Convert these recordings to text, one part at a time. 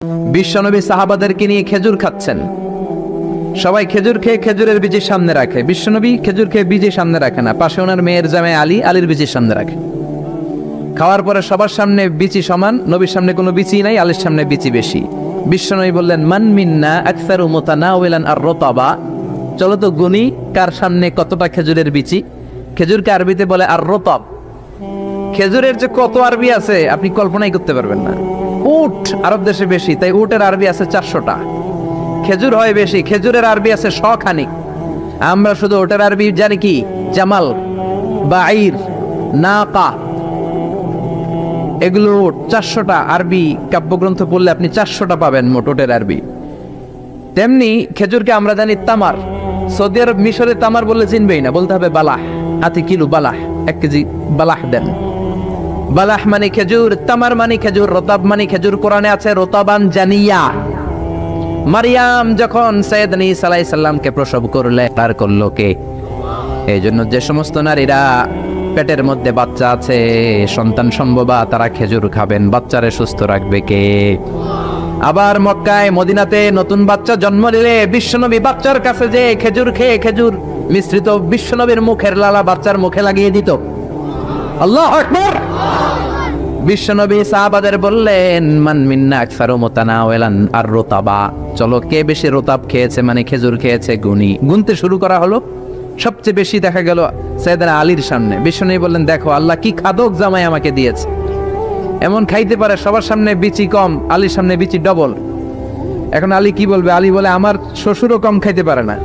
বিশ্বনবী সাহাবাদেরকে নিয়ে খেজুর খাচ্ছেন, সবাই খেজুর খেয়ে খেজুরের বীজের সামনে রাখে। বিশ্বনবী খেজুর খেয়ে বীজের সামনে রাখে না, পাশে ওনার মেয়ের জামাই আলী, আলীর বীজের সামনে রাখে। খাওয়ার পরে সবার সামনে বিচি সমান, নবীর সামনে কোনো বিচি নাই, আলীর সামনে বিচি বেশি। বিশ্বনবী বললেন, মান মিন্না আকসারু মুতানাওয়ালান আর-রতাবা, চলো তো গুনি কার সামনে কতটা খেজুরের বিচি। খেজুরকে আরবিতে বলে আর-রতাব। খেজুরের যে কত আরবি আছে আপনি কল্পনাই করতে পারবেন না। উট আরব দেশে বেশি, তাই উটের আরবি আছে 400টা। খেজুর হয় বেশি, খেজুরের আরবি আছে 100 খানিক। আমরা শুধু ওটার আরবি জানি কি, জামাল, বাঈর, নাকা, এগুলো 400টা আরবি কাব্যগ্রন্থ পড়লে আপনি 400টা পাবেন মোট ওটের আরবি। তেমনি খেজুরকে আমরা জানি তামার। সৌদি আরব মিশরে তামার বললে চিনবেই না, বলতে হবে বালাহ। আতি কিলো বালাহ, 1 কেজি বালাহ দেন। বালাহ মানে খেজুর, তামার মানে খেজুর, রতাব মানে খেজুর। কোরআনে আছে রতাবান জানিয়া। মারিয়াম যখন সৈয়দনা ঈসা আলাইহিস সালামকে প্রসব করলে, তার করলো কে? এই জন্য যে সমস্ত নারীরা পেটের মধ্যে বাচ্চা আছে, সন্তান সম্ভবা, তারা খেজুর খাবেন। বাচ্চারে সুস্থ রাখবে কে? আবার মক্কায় মদিনাতে নতুন বাচ্চা জন্ম নিলে বিশ্বনবী বাচ্চার কাছে যে খেজুর খেয়ে খেজুর মিশ্রিত বিশ্বনবীর মুখের লালা বাচ্চার মুখে লাগিয়ে দিত। আল্লাহু আকবার। বিশ্বনবী সাহাবাদের বললেন, মান মিন্না আকসারু মুতানাওয়ালান আর-রতাবা, চলো কে বেশি রতাব খেয়েছে মানে খেজুর খেয়েছে গুনি। গুনতে শুরু করা হলো। সবচেয়ে বেশি দেখা গেল সাইয়েদনা আলীর সামনে। বিশ্বনবী বললেন, দেখো আল্লাহ কি খাদক জামাই আমাকে দিয়েছে, এমন খাইতে পারে। সবার সামনে বিচি কম, আলীর সামনে বিচি ডবল। এখন আলী কি বলবে? আলী বলে, আমার শ্বশুরও কম খাইতে পারে না।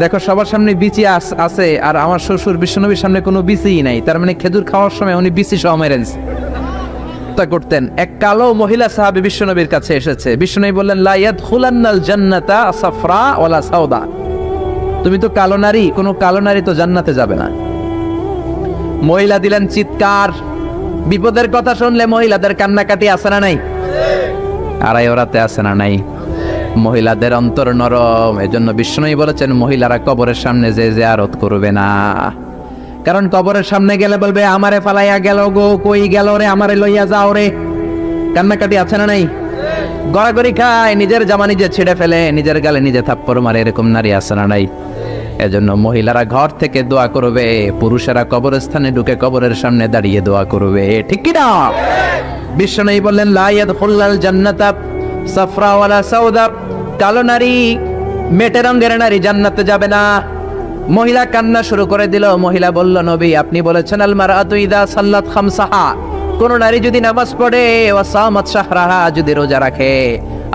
দেখো সবার সামনে বিচি আছে, আর আমার শ্বশুর বিশ্বনবীর সামনে কোনো বিচিই নাই। তার মানে খেজুর খাওয়ার সময় উনি বিচি সহ মেরে দিয়েছে। করতেন। এক কালো মহিলা সাহাবী বিশ্বনবীর কাছে এসেছে। বিশ্বনবী বললেন, লা ইয়াদখুলান্নাল জান্নাতা সাফরা ওয়ালা সাউদা, তুমি তো কালো নারী, কোনো কালো নারী তো জান্নাতে যাবে না। মহিলা দিলেন চিৎকার। বিপদের কথা শুনলে মহিলাদের কান্নাকাটি আছে না নাই? আড়াই ওরাতে আছে না নাই? মহিলাদের অন্তর নরম। এজন্য বিশ্বনবী বলেছেন, মহিলারা কবরের সামনে যে জিয়ারত করবে না। কারণ কবরের সামনে গেলে বলবে, আমারে ফালাইয়া গেল গো, কই গেল রে, আমারে লইয়া যাও রে। কান্নাকাটি আছে না নাই? গড়াগড়ি খায়, নিজের জামা নিজে ছিঁড়ে ফেলে, নিজের গালে নিজে থাপ্পড় মারে, এরকম নারী আছে না নাই? এজন্য মহিলারা ঘর থেকে দোয়া করবে, পুরুষেরা কবরস্থানে ঢুকে কবরের সামনে দাঁড়িয়ে দোয়া করবে। ঠিক কি না? বিশ্বনবী বললেন, লা ইয়াদখুলাল জান্নাতা সাফরা ওয়ালা সাউদা, কালো নারী, মেটে রঙের নারী জান্নাতে যাবে না। মহিলা কান্না শুরু করে দিল। মহিলা বলল, নবী আপনি বলেছেন, আল মারআতু ইযা সাল্লাত খামসাহা, কোন নারী যদি নামাজ পড়ে, ওয়া সামাত শাহরাহা, যদি রোজা রাখে,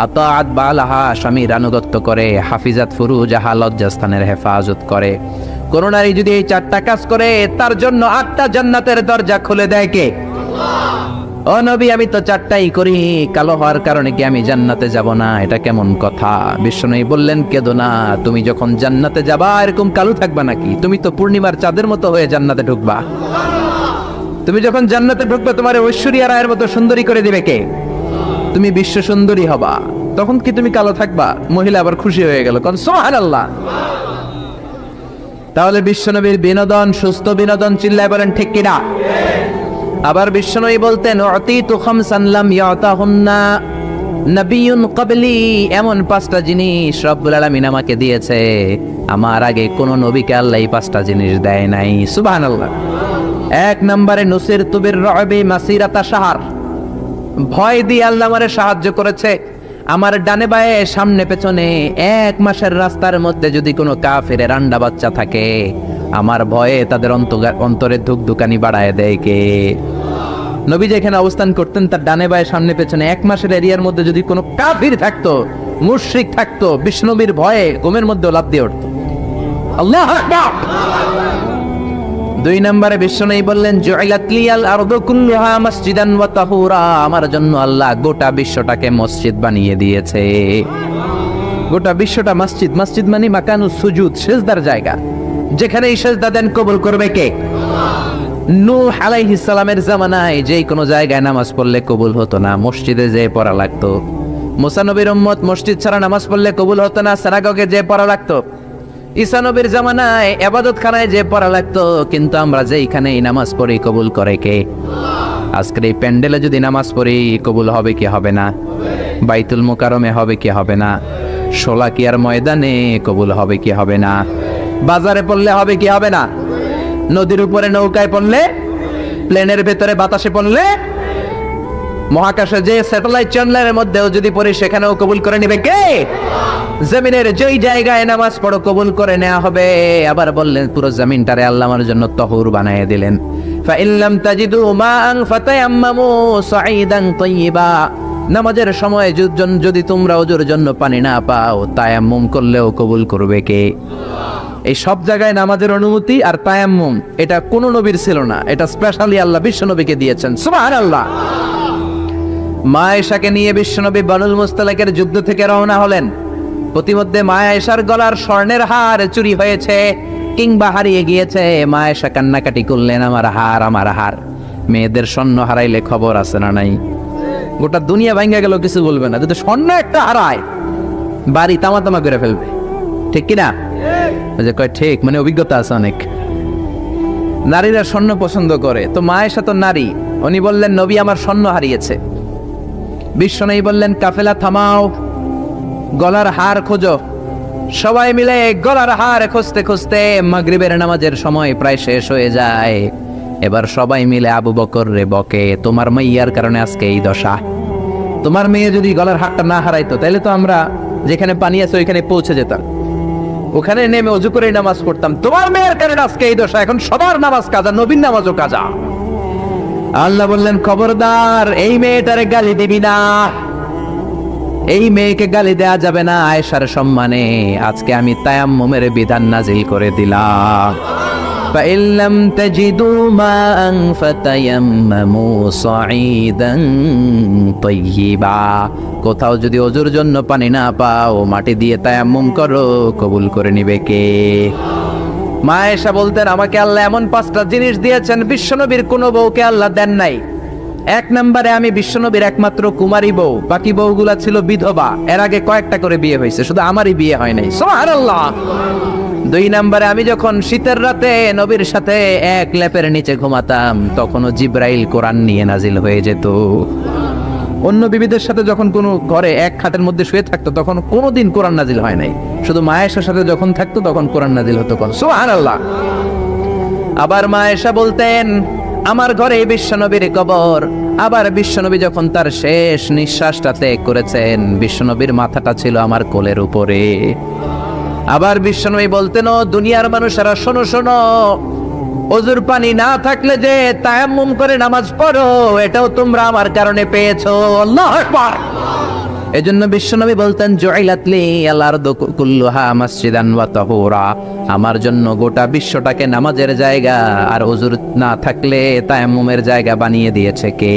আতাআত বালাহা, স্বামীর আনুগত্য করে, হাফিজাত ফুরুজাহা, লজ্জাস্থানের হেফাজত করে, কোন নারী যদি এই 4টা কাজ করে, তার জন্য 8টা জান্নাতের দরজা খুলে দেয় কে? ও নবী, আমি তো 4টাই করি, কালো হওয়ার কারণে কি আমি জান্নাতে যাব না? এটা কেমন কথা? বিশ্বনবী বললেন, কেঁদো না, তুমি যখন জান্নাতে যাবা এরকম কালো থাকবা নাকি? তুমি তো পূর্ণিমার চাঁদের মতো হয়ে জান্নাতে ঢুকবা। তুমি যখন জান্নাতে ঢুকবে, তোমার ঐশ্বরিয়া রায়ের মতো সুন্দরী করে দিবে কে? তুমি বিশ্ব সুন্দরী হবা, তখন কি তুমি কালো থাকবা? মহিলা আবার খুশি হয়ে গেল, কারণ সুবহানাল্লাহ। তাহলে বিশ্বনবীর বিনোদন, সুস্থ বিনোদন, চিল্লায় বলেন ঠিক কিনা? আবার বিশ্বনবী বলতেন, উতিতু খামসান লাম ইয়াতাহুন্না নাবিয়্যুন ক্বাবলি, এমন 5টা জিনিস রব্বুল আলামিন আমাকে দিয়েছে, আমার আগে কোন নবীকে আল্লাহ এই 5টা জিনিস দেয় নাই। সুবহানাল্লাহ। 1 নম্বরে নুসিরতু বির-রু'বি মাসিরাতা শাহর, ভয় দিয়ে আল্লাহ আমারে সাহায্য করেছে। আমার ডানে বায়ে সামনে পেছনে 1 মাসের রাস্তার মধ্যে যদি কোনো কাফেরের আন্ডা বাচ্চা থাকে, আমার ভয়ে তাদের অন্তরে ধুকধুকানি বাড়ায় দেয় কে? নবী যেখানে অবস্থান করতেন, তার ডানে বায়ে সামনে পেছনে 1 মাসের এরিয়ার মধ্যে যদি কোনো কাফির থাকতো, মুশরিক থাকতো, বিষ্ণবীর ভয়ে ঘুমের মধ্যে লাফ দিয়ে উঠত। আল্লাহু আকবার। 2 নম্বরে বিশ্বনবী বললেন, জুইলাত লিয়াল আরদু কুল্লুহা মাসজিদান ওয়া তাহুরা, আমার জন্য আল্লাহ গোটা বিশ্বটাকে মসজিদ বানিয়ে দিয়েছে। গোটা বিশ্বটা মসজিদ। মসজিদ মানে মাকানুস সুজুদ, সিজদার জায়গা। যেখানে এই সিজদা দেন কবুল করবে কে? নূহ আলাইহিস সালামের জামানায় যেই কোনো জায়গায় নামাজ পড়লে কবুল হতো না, মসজিদে যেয়ে পড়া লাগতো। মুসা নবীর উম্মত মসজিদ ছাড়া নামাজ পড়লে কবুল হতো না, সিনাগগে যেয়ে পড়া লাগতো। ঈসা নবীর জামানায় ইবাদতখানায় যে পড়া লাগতো, কিন্তু আমরা যেইখানেই নামাজ পড়ি কবুল করে কে? আজকের এই প্যান্ডেলে যদি নামাজ পড়ি কবুল হবে কি হবে না? বাইতুল মুকাররমে হবে কি হবে না? শোলাকিয়ার ময়দানে কবুল হবে কি হবে না? বাজারে পড়লে হবে কি হবে না? নদীর উপরে নৌকায় পড়লে, প্লেনের ভেতরে বাতাসে পড়লে, মহাকাশে যে স্যাটেলাইট চ্যানেলের মধ্যেও যদি পড়ি সেখানেও কবুল করে নেবে কে? জমিনের যেই জায়গায় নামাজ পড়ো কবুল করে নেওয়া হবে। আবার বললেন পুরো জমিনটারে আল্লাহ আমার জন্য তহুর বানিয়ে দিলেন। ফাইন লাম তাজিদু মাআন ফাতায়াম্মামু সাঈদান তাইয়্যিবা। নামাজের সময় যদি তোমরা ওযুর জন্য পানি না পাও, তায়াম্মুম করলেও কবুল করবে কে? এই সব জায়গায় নামাজের অনুমতি আর তায়াম্মুম, এটা কোন নবীর ছিল না, এটা স্পেশালি আল্লাহ বিশ্ব নবীকে দিয়েছেন। সুবহানাল্লাহ। মা আয়েশাকে নিয়ে বিশ্বনবী বানুল মুস্তালাকের যুদ্ধ থেকে রওনা হলেন। প্রতিমধ্যে মা আয়েশার গলার স্বর্ণের হার চুরি হয়েছে কিংবা হারিয়ে গিয়েছে। মা আয়েশা কান্নাকাটি করলেন, আমার হার, আমার হার। মেয়েদের স্বর্ণ হারাইলে খবর আছে না নাই? গোটা দুনিয়া ভাঙ্গা গেল, কিছু বলবে না। যদি স্বর্ণ একটা হারায়, বাড়ি তামা তামা করে ফেলবে, ঠিক কিনা? কয় ঠিক, মানে অভিজ্ঞতা আছে অনেক। নারীরা স্বর্ণ পছন্দ করে, তো মা আয়েশা তো নারী, উনি বললেন নবী আমার স্বর্ণ হারিয়েছে। বিশ্বনবী বললেন কাফেলা থামাও, গলার হার খোঁজো। সবাই মিলে গলার হার খুঁজতে খুঁজতে মাগরিবের নামাজের সময় প্রায় শেষ হয়ে যায়। এবার সবাই মিলে আবু বকর রে বকে, তোমার মাইয়ার কারণে আজকে এই দশা। তোমার মেয়ে যদি গলার হারটা না হারাইতো তাহলে তো আমরা যেখানে পানি আছে ওইখানে পৌঁছে যেতাম, ওখানে নেমে ওযু করে নামাজ পড়তাম। তোমার মেয়ের কারণে আজকে এই দশা। এখন সবার নামাজ কাজা, নবীর নামাজও কাজা। আল্লাহ বললেন খবরদার, এই মেয়েটারে গালি দিবি না, এই মেয়েকে গালি দেয়া যাবে না আয়েশার সম্মানে। আজকে আমি তায়াম্মুমের বিধান নাজিল করে দিলাম। فإن لم تجدوا ماء فتيمموا صعيدا طيبا। কোথাও যদি ওযুর জন্য পানি না পাও, মাটি দিয়ে তায়াম্মুম করো, কবুল করে নিবে কে? মা আয়েশা বলতেন আমাকে আল্লাহ এমন 5টা জিনিস দিয়েছেন, বিশ্বনবীর কোন বউকে আল্লাহ দেন নাই। 1 নম্বরে আমি বিশ্বনবীর একমাত্র কুমারী বউ, বাকি বউগুলা ছিল বিধবা। এর আগে কয়েকটা করে বিয়ে হয়েছে, শুধু আমারই বিয়ে হয় নাই। সুবহানাল্লাহ। 2 নম্বরে আমি যখন শীতের রাতে নবীর সাথে এক লেপের নিচে ঘুমাতাম, তখনও জিব্রাইল কোরআন নিয়ে নাজিল হয়ে যেত। অন্য বিবিদের সাথে যখন কোনো ঘরে এক খাটের মধ্যে শুয়ে থাকতো তখন কোনোদিন কোরআন নাজিল হয় নাই, শুধু মা আয়েশার সাথে যখন থাকতো তখন কোরআন নাজিল হতো। সুবহানাল্লাহ। আবার মা আয়েশা বলতেন আমার ঘরে বিশ্বনবীর কবর। আবার বিশ্বনবী যখন তার শেষ নিঃশ্বাসটা ত্যাগ করেছেন, বিশ্বনবীর মাথাটা ছিল আমার কোলের উপরে। আবার বিশ্বনবী বলতেন ও দুনিয়ার মানুষেরা শোনো শোনো, ওযুর পানি না থাকলে যে তায়াম্মুম করে নামাজ পড়ো, এটাও তোমরা আমার কারণে পেয়েছো। আল্লাহু আকবার। এজন্য বিশ্বনবী বলতেন জুইলাত লি আল আরদু কুল্লুহা মাসজিদান ওয়া তাহুরা। আমার জন্য গোটা বিশ্বটাকে নামাজের জায়গা আর ওযুর না থাকলে তায়াম্মুমের জায়গা বানিয়ে দিয়েছে কে?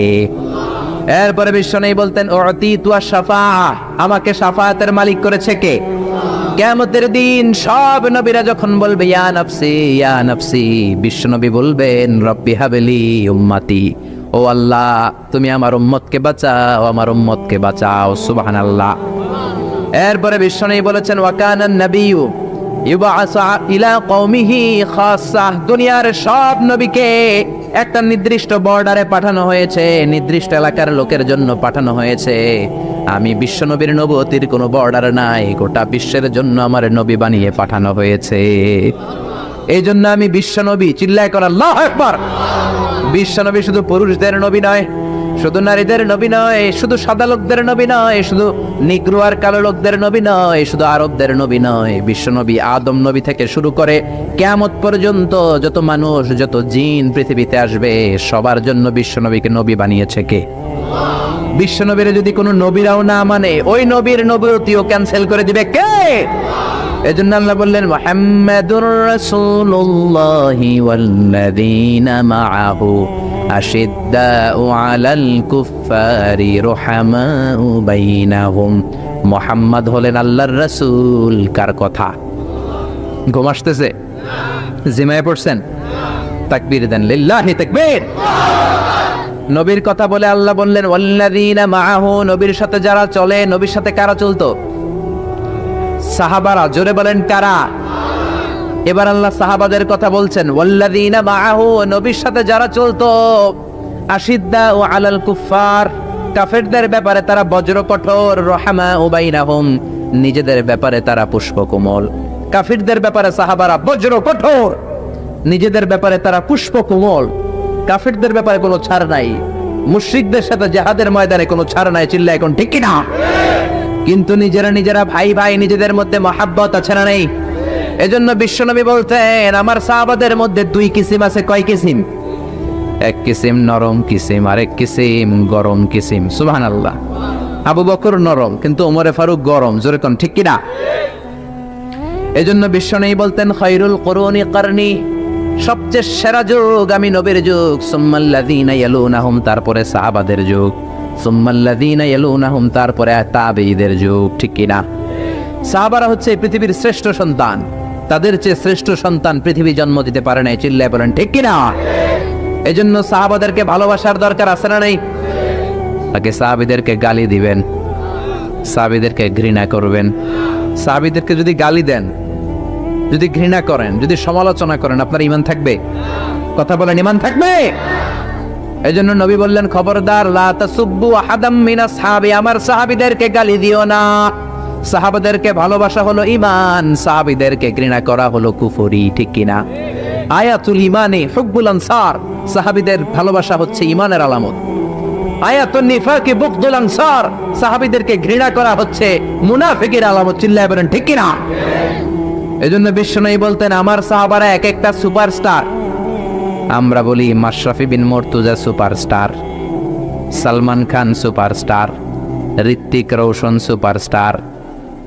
এরপরে বিশ্বনবী বলতেন উতিতু আশ-শাফাআ, আমাকে শাফায়াতের মালিক করেছে কে? কিয়ামতের দিন সব নবীরা যখন বলবে ইয়া নাফসি ইয়া নাফসি, বিশ্বনবী বলবেন রব্বি হাবলি উম্মতি, ও আল্লাহ তুমি আমার উম্মতকে বাঁচাও, আমার উম্মতকে বাঁচাও। সুবহানাল্লাহ। এরপরে বিশ্বনবী বলেছেন ওয়া কানান নাবিয়্যু ইউবআসু ইলা কওমিহি খাসসা, দুনিয়ার সব নবীকে একটা নির্দিষ্ট বর্ডারে পাঠানো হয়েছে, নির্দিষ্ট এলাকার লোকের জন্য পাঠানো হয়েছে। আমি বিশ্বনবীর নবুয়তির কোনো বর্ডার নাই, গোটা বিশ্বের জন্য আমার নবী বানিয়ে পাঠানো হয়েছে। এই জন্য আমি বিশ্বনবী, চিল্লায় কর আল্লাহু আকবার। বিশ্বনবী শুধু পুরুষদের নবী নয়, শুধু নারীদের নবী নয়, শুধু সাদা লোকদের নবী নয়, শুধু নিগ্রো আর কালো লোকদের নবী নয়, শুধু আরবদের নবী নয়। বিশ্বনবী আদম নবী থেকে শুরু করে কিয়ামত পর্যন্ত যত মানুষ, যত জিন পৃথিবীতে আসবে, সবার জন্য বিশ্বনবীকে নবী বানিয়েছে কে? বিশ্বনবীর যদি কোনো নবীরাও না মানে, ওই নবীর নবুয়তিও ক্যান্সেল করে দিবে কে? এজন্য আল্লাহ বললেন মুহাম্মাদুর রাসূলুল্লাহি ওয়াল্লাযীনা মাআহু আশিদ্দাউ আলাল কুফফারি রুহামাউ বাইনাহুম। মুহাম্মদ হলেন আল্লাহর রাসূল। কার কথা? ঘুম আসতেছে? জিমায় পড়ছেন? তাকবীর দেন, লিল্লাহি তাকবীর। নবীর কথা বলে আল্লাহ বললেন ওয়াল্লাযীনা মাআহু, নবীর সাথে যারা চলে। নবীর সাথে কারা চলতো? সাহাবারা। জোরে বলেন কারা? এবার আল্লাহ সাহাবাদের কথা বলছেন ওয়াল্লাযীনা মাআহু, নবীর সাথে যারা চলতো আশিদ্দাউ আলাল কুফার, কাফেরদের ব্যাপারে তারা বজ্র কঠোর, রহমাউ বাইনাহুম, নিজেদের ব্যাপারে তারা পুষ্পকোমল। কাফিরদের ব্যাপারে সাহাবারা বজ্র কঠোর, নিজেদের ব্যাপারে তারা পুষ্পকোমল। কাফিরদের ব্যাপারে কোনো ছাড় নাই, মুশরিকদের সাথে জিহাদের ময়দানে কোনো ছাড় নাই, চিল্লা এখন ঠিক কি না? কিন্তু নিজেরা ভাই ভাই, নিজেদের মধ্যে মহাব্বত আছে না নেই? এজন্য বিশ্বনবী বলতেন আমার সাহাবাদের মধ্যে দুই কিসিম আছে। কয় কিসিম? এক কিসিম নরম কিসিম, আরেক কিসিম গরম কিসিম। সুবহানাল্লাহ। আবু বকর নরম, কিন্তু ওমরে ফারুক গরম। জোরে কোন ঠিক কি না? এজন্য বিশ্বনবী বলতেন খায়রুল কুরুনি কারনি, সবচেয়ে সেরা যুগ আমি নবীর যুগ, সুম্মাল্লাযীনা ইয়ালুনাহুম, তারপরে সাহাবাদের যুগ, সুম্মাল্লাযীনা ইয়ালুনাহুম, তারপরে তাবেঈদের যুগ। ঠিক কি না? সাহাবারা হচ্ছে পৃথিবীর শ্রেষ্ঠ সন্তান, তাদের চেয়ে শ্রেষ্ঠ সন্তান পৃথিবী জন্ম দিতে পারে নাই। চিল্লায় বলেন ঠিক কি না? এজন্য সাহাবাদেরকে ভালোবাসার দরকার আছে না নাই? তাকে সাহাবীদেরকে গালি দিবেন, সাহাবীদেরকে ঘৃণা করবেন। সাহাবীদেরকে যদি গালি দেন, যদি ঘৃণা করেন, যদি সমালোচনা করেন, আপনার ঈমান থাকবে? কথা বলেন, ঈমান থাকবে? এজন্য নবী বললেন খবরদার, লা তাসুব্বু আহাদাম মিনাস সাহাবী, আমার সাহাবীদেরকে গালি দিও না। সাহাবাদেরকে ভালোবাসা হলো ঈমান, সাহাবীদেরকে ঘৃণা করা হলো কুফরি। ঠিক কি না? আয়াতুল ঈমানে হুব্বুল আনসার, সাহাবীদের ভালোবাসা হচ্ছে ঈমানের আলামত। আয়াতুন নিফাকি বুগদুল আনসার, সাহাবীদেরকে ঘৃণা করা হচ্ছে মুনাফিকের আলামত। চিল্লায় বলেন ঠিক কি না? এজন্য বিশ্বনবী বলতেন আমার সাহাবারা এক একটা সুপারস্টার। আমরা বলি Mashrafe bin Mortaza superstar, Salman Khan superstar, Hrithik Roshan superstar,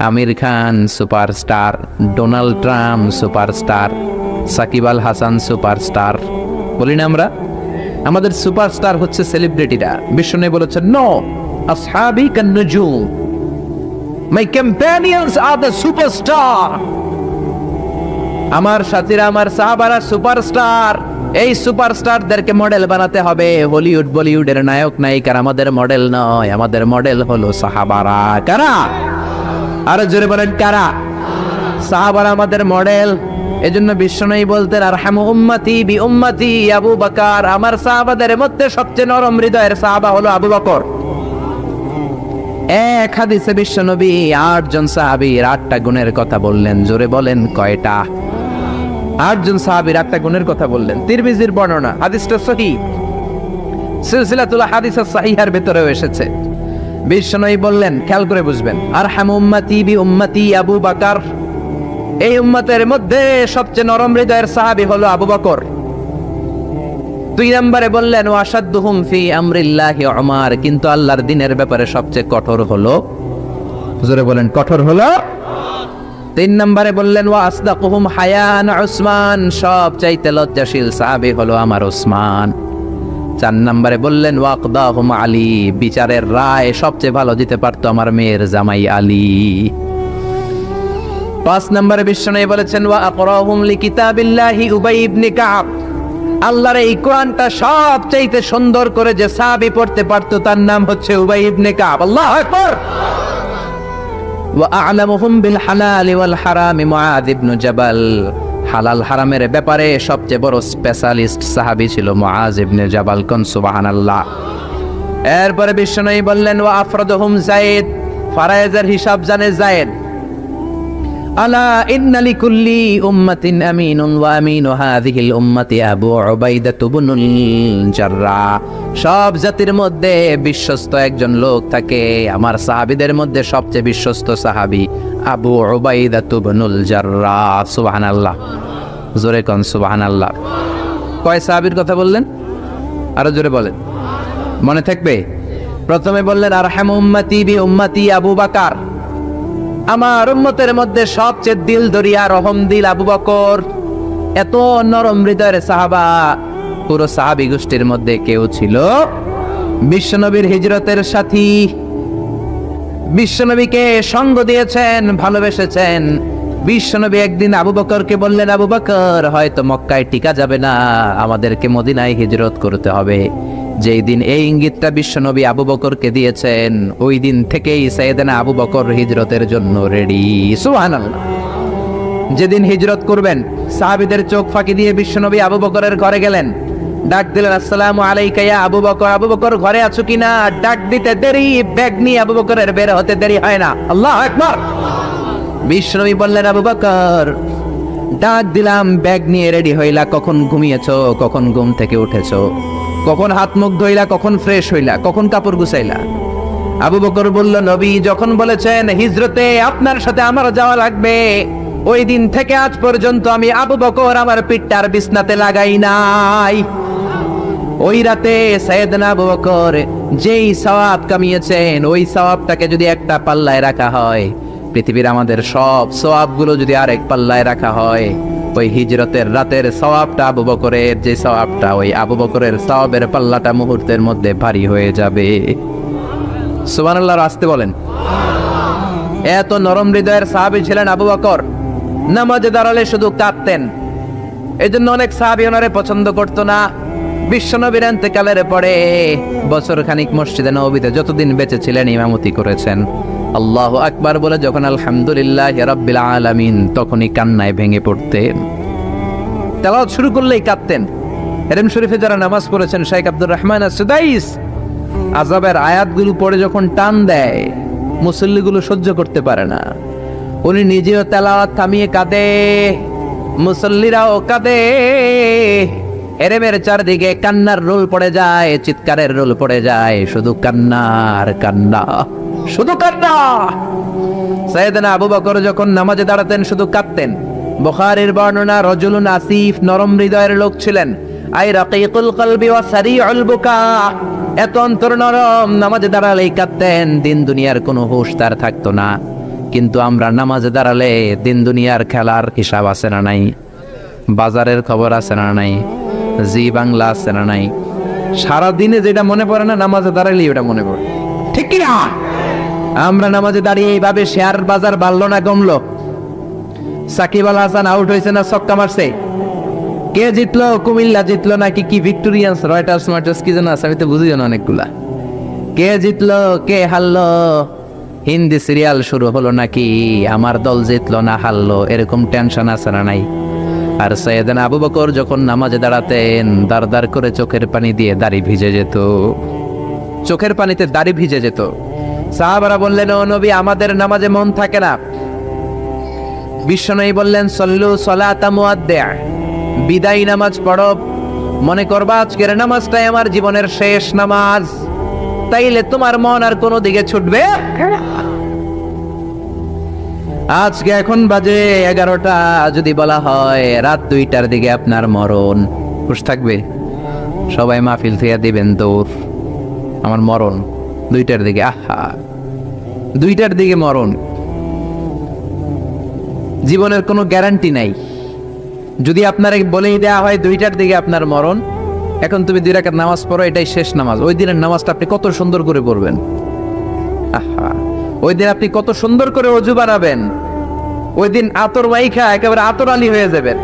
Aamir Khan superstar, Donald Trump superstar, Shakib Al Hasan superstar. বলি না আমরা? আমাদের সুপারস্টার হচ্ছে সেলিব্রিটিরা। বিশ্বনবী বলেছেন নো, আসহাবি কান নুজুম, মাই কম্প্যানিয়নস আর দ্য সুপারস্টার। আমার সাথীরা, আমার সাহাবারা সুপারস্টার। এই সুপারস্টারদেরকে মডেল বানাতে হবে। হলিউড বলিউডের নায়ক নায়িকার আমাদের মডেল নয়, আমাদের মডেল হলো সাহাবারা। কারা? আরো জোরে বলেন কারা? সাহাবারা আমাদের মডেল। এজন্য বিশ্বনবী বলতেন আরহামু উম্মতি বি উম্মতি আবু বকর, আমার সাহাবাদের মধ্যে সবচেয়ে নরম হৃদয়ের সাহাবা হলো আবু বকর। এক হাদিসে বিশ্বনবী 8 জন সাহাবীর 8টা গুণের কথা বললেন। জোরে বলেন কয়টা? 8 জন সাহাবীর 8টা গুণের কথা বললেন। তিরমিজির বর্ণনা, হাদিসটা সহিহ, সিলসিলাতুল হাদিস সাহিহার ভিতরেও এসেছে। বিশ্বনবী বললেন, খেয়াল করে বুঝবেন, আরহামু উম্মতি বি উম্মতি আবু বকর, এই উম্মতের মধ্যে সবচেয়ে নরম হৃদয়ের সাহাবী হলো আবু বকর। 2 নম্বরে বললেন ওয়াশাদ্দুহুম ফি আমরিল্লাহি উমর, কিন্তু আল্লাহর দ্বীনের ব্যাপারে সবচেয়ে কঠোর হলো, জোরে বলেন কঠোর হলো। 3 নম্বরে বললেন ওয়া আসদাকুহুম হায়ান উসমান, সবচাইতে লজ্জাশীল সাহাবী হলো আমার উসমান। 4 নম্বরে বললেন ওয়াকদাহুম আলী, বিচারের রায় সবচেয়ে ভালো দিতে পারতো আমার মেয়ের জামাই আলী। 5 নম্বরে বিশ্বনবী বলেছেন ওয়া আকরাহুম লিকিতাবিল্লাহি উবাই ইবনে কাব, আল্লাহর এই কোরআনটা সবচাইতে সুন্দর করে যে সাহাবী পড়তে পারতো তার নাম হচ্ছে উবাই ইবনে কাব। আল্লাহু আকবার। ওয়া আ'লামুহুম বিল হালাল ওয়াল হারাম মুআয ইবনে জাবাল, হালাল হারামের ব্যাপারে সবচেয়ে বড় স্পেশালিস্ট সাহাবী ছিল মুআয ইবনে জাবাল। কোন সুবহানাল্লাহ। এরপরে বিশ্বনবী বললেন ওয়া আফরাদুহুম যায়েদ, ফারায়েজের হিসাব জানে যায়েদ। আলা ইন্না লিকুল্লি উম্মাতিন আমিনুন ওয়া আমিনু হাযিহিল উম্মতি আবু উবাইদা ইবনুল জাররাহ, সব জাতির মধ্যে বিশ্বস্ত একজন লোক থাকে, আমার সাহাবীদের মধ্যে সবচেয়ে বিশ্বস্ত সাহাবী আবু উবাইদা ইবনুল জাররাহ। সুবহানাল্লাহ। জোরে কোন সুবহানাল্লাহ। কয় সাহাবীর কথা বললেন? আরো জোরে বলেন, মনে থাকবে। প্রথমে বললেন আরহামু উম্মতি বি উম্মতি আবু বকর, আমার উম্মতের মধ্যে সবচেয়ে দিল দরিয়া রহম দিল আবু বকর। এত নরম হৃদয়ের সাহাবা পুরো সাহাবী গোষ্ঠীর মধ্যে কেউ ছিল? বিশ্বনবীর হিজরতের সাথী, বিশ্বনবীকে সঙ্গ দিয়েছেন, ভালোবেসেছেন। বিশ্বনবী একদিন আবু বকরকে বললেন আবু বকর, হয়তো মক্কায় টিকা যাবে না, আমাদেরকে মদিনায় হিজরত করতে হবে। যেই দিন এই ইঙ্গিতটা বিশ্বনবী আবু বকরকে দিয়েছেন, ওই দিন থেকেই সাইয়েদনা আবু বকর হিজরতের জন্য রেডি। সুবহানাল্লাহ। যেদিন হিজরত করবেন, সাহাবীদের চোখ ফাঁকি দিয়ে বিশ্বনবী আবু বকরের ঘরে গেলেন। ডাক দিলেন, আসসালামু আলাইকা ইয়া আবু বকর। আবু বকর ঘরে আছো কিনা? ডাক দিতে দেরি, ব্যাগ নিয়ে আবু বকরের বের হতে দেরি হয় না। আল্লাহু আকবার। বিশ্বনবী বললেন, আবু বকর ডাক দিলাম, ব্যাগ নিয়ে রেডি হইলা, কখন ঘুমিয়েছো, কখন ঘুম থেকে উঠেছো, কখন হাত মুখ ধইলা, কখন ফ্রেশ হইলা, কখন কাপড় গুছাইলা? আবু বকর বলল, নবী যখন বলেছেন হিজরতে আপনার সাথে আমার যাওয়া লাগবে, ওই দিন থেকে আজ পর্যন্ত আমি আবু বকর আমার পিঠটার বিছনাতে লাগাই নাই। ওই রাতে সাইয়েদনা আবু বকর যেই সওয়াব কামিয়েছেন, ওই সওয়াবটাকে যদি একটা পাল্লায় রাখা হয়, পৃথিবীর আমাদের সব সওয়াবগুলো যদি আরেক পাল্লায় রাখা হয়, ওই হিজরতের রাতের সওয়াবটা আবু বকরের যে সওয়াবটা, ওই আবু বকরের সওয়াবের পাল্লাটা মুহূর্তের মধ্যে ভারী হয়ে যাবে। সুবহানাল্লাহ, আসতে বলেন। এত নরম হৃদয়ের সাহাবী ছিলেন আবু বকর। নামাজে দাঁড়ালে শুধু কাঁদতেন, এই জন্য অনেক সাহাবী ওনারে পছন্দ করতো না। বিশ্বনবীর ইন্তেকালের পরে বছর খানিক মসজিদে নববীতে যতদিন বেঁচে ছিলেন ইমামতি করেছেন। আল্লাহু আকবার বলে যখন আলহামদুলিল্লাহি রাব্বিল আলামিন, তখনই কান্নায় ভেঙে পড়তেন। তেলাওয়াত শুরু করলেই কাঁদতেন। হেরেম শরীফে যারা নামাজ পড়েছেন, শেখ আব্দুর রহমান আস-সুদাইস আযাবের আয়াতগুলো পড়ে যখন টান দেয়, মুসল্লিগুলো সহ্য করতে পারে না। উনি নিজেও তেলাওয়াত থামিয়ে কাঁদে, মুসল্লিরাও কাঁদে। হেরেমের চারদিকে কান্নার রোল পড়ে যায়, চিৎকারের রোল পড়ে যায়, শুধু কান্নার কান্না, শুধু কান্না। সাইয়েদনা আবু বকর যখন নামাজে দাঁড়াতেন শুধু কাঁদতেন। বুখারীর বর্ণনা, রজুলুন আসিফ, নরম হৃদয়ের লোক ছিলেন। আই রাকিকুল কলবি ওয়া সারিউল বুকা, এত অন্তর নরম, নামাজে দাঁড়ালেই কাঁদতেন। দিন দুনিয়ার কোনো হুঁশ তার থাকতো না। কিন্তু আমরা নামাজে দাঁড়ালে দিন দুনিয়ার খেলার হিসাব আছে না নাই, বাজারের খবর আছে না নাই, জি বাংলা আছে না নাই, সারা দিনে যেটা মনে পড়ে না নামাজে দাঁড়ালেই ওটা মনে পড়ে, ঠিক কি না? আমরা নামাজে দাঁড়িয়ে এইভাবে শেয়ার বাজার বাড়লো না কমলো, সাকিব আল হাসান আউট হয়েছে না ছক্কা মারছে, কে জিতলো, কুমিল্লা জিতলো নাকি কি ভিক্টোরিয়ান্স, রয়টার্স মার্টার্স কি যেন আছে, আমি তো বুঝি না অনেকগুলা, কে জিতলো কে হারলো, হিন্দি সিরিয়াল শুরু হলো নাকি আমার দল জিতলো না হারলো, এরকম টেনশন আছে না নাই? আর সাইয়েদনা আবু বকর যখন নামাজে দাঁড়াতেন, দাঁড় দাঁড় করে চোখের পানি দিয়ে দাড়ি ভিজে যেত, চোখের পানিতে দাড়ি ভিজে যেত। সাহাবারা বললেন, ও নবী আমাদের নামাজে মন থাকে না। বিশ্বনবী বললেন, সল্লু সলাতা মুআদ্দিআ, বিদায় নামাজ পড়ো, মনে করবা আজকের নামাজটাই আমার জীবনের শেষ নামাজ, তাইলে তোমার মন আর কোনো দিকে ছুটবে। আজকে এখন বাজে 11টা, যদি বলা হয় রাত 2টার দিকে আপনার মরণ, খুশ থাকবে? সবাই মাহফিল থেকে দিবেন দৌড়, আমার মরণ 2টার দিকে। আহা, 2টার দিকে মরণ, জীবনের কোনো গ্যারান্টি নাই। যদি আপনার বলেই দেয়া হয় 2টার দিকে আপনার মরণ, এখন তুমি 2 রাকাত নামাজ পড়ো, এটাই শেষ নামাজ, ওই দিনের নামাজটা আপনি কত সুন্দর করে পড়বেন। আহা, ওই দিন আপনি কত সুন্দর করে ওযু বানাবেন, ওই দিন আতর মাইখা একেবারে আতর আলী হয়ে যাবেন,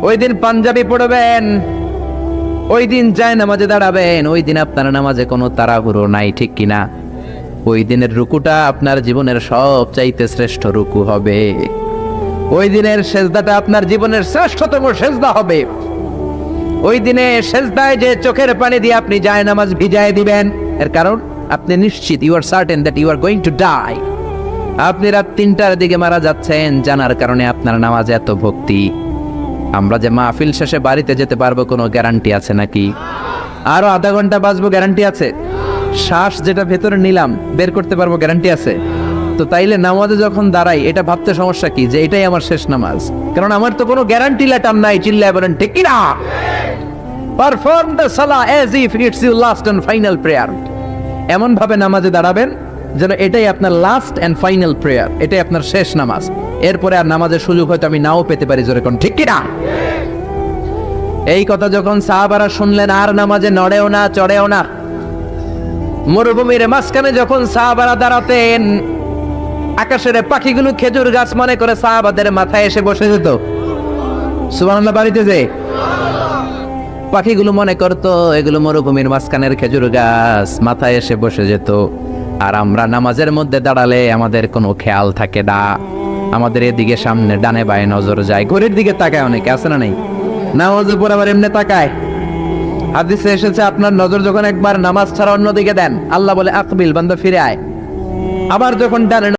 ওই দিন পাঞ্জাবি পড়বেন, ওই দিন যায় নামাজে দাঁড়াবেন, ওই দিন আপনার নামাজে কোনো তাড়াহুড়ো নাই, ঠিক কিনা? ওই দিনের রুকুটা আপনার জীবনের সবচাইতে শ্রেষ্ঠ রুকু হবে, ওই দিনের সেজদাটা আপনার জীবনের শ্রেষ্ঠতম সেজদা হবে। ওই দিনে সেজদায় যে চোখের পানি দিয়ে আপনি যায় নামাজ ভিজায় দিবেন, এর কারণ আপনি নিশ্চিত, you are certain that you are going to die. আপনি রাত 3টার দিকে মারা যাচ্ছেন, জানার কারণে আপনার নামাজে এত ভক্তি। আমরা যে মাহফিল শেষে বাড়িতে যেতে পারবো কোনো গ্যারান্টি আছে নাকি? আরো আধা ঘন্টা বাঁচবো, গ্যারান্টি আছে? শ্বাস যেটা ভেতরে নিলাম বের করতে পারবো, গ্যারান্টি আছে? তো তাইলে নামাজে যখন দাঁড়াই এটা ভাবতে সমস্যা কি যে এটাই আমার শেষ নামাজ? কারণ আমার তো কোনো গ্যারান্টি লেটার নাই। চিল্লায় বলেন ঠিক কি না? পারফর্ম দ্য সালাহ as if it's your last and final prayer. এমন ভাবে নামাজে দাঁড়াবেন যেন এটাই আপনার লাস্ট এন্ড ফাইনাল প্রেয়ার, এটাই আপনার শেষ নামাজ। এরপরে আর নামাজের সুযোগ হয়তো আমি নাও পেতে পারি, জোরে কোন ঠিক কি না? এই কথা যখন সাহাবারা শুনলেন, আর নামাজে নড়েও না চড়েও না। মরুভূমির মাঝখানে যখন সাহাবারা দাঁড়াতেন, আকাশের পাখিগুলো খেজুর গাছ মনে করে সাহাবাদের মাথায় এসে বসে যেত। সুবহানাল্লাহ, বাড়িতে যে পাখিগুলো মনে করতো এগুলো মরুভূমির মাঝখানের খেজুর গাছ, মাথায় এসে বসে যেত। আর আমরা নামাজের মধ্যে দাঁড়ালে আমাদের কোনো খেয়াল থাকে না, আমাদের এদিকে সামনে ডানে বায়ে নজর যায়, ঘড়ির দিকে তাকায়, অনেকে আছে না নাই? নামাজের পর আবার এমনি তাকায়, হাদিসে এসেছে আপনার নজর যখন একবার নামাজ ছাড়া অন্যদিকে দেন, আল্লাহ বলে আকবিল, বান্দা ফিরে আয়। আবার যখন ডানে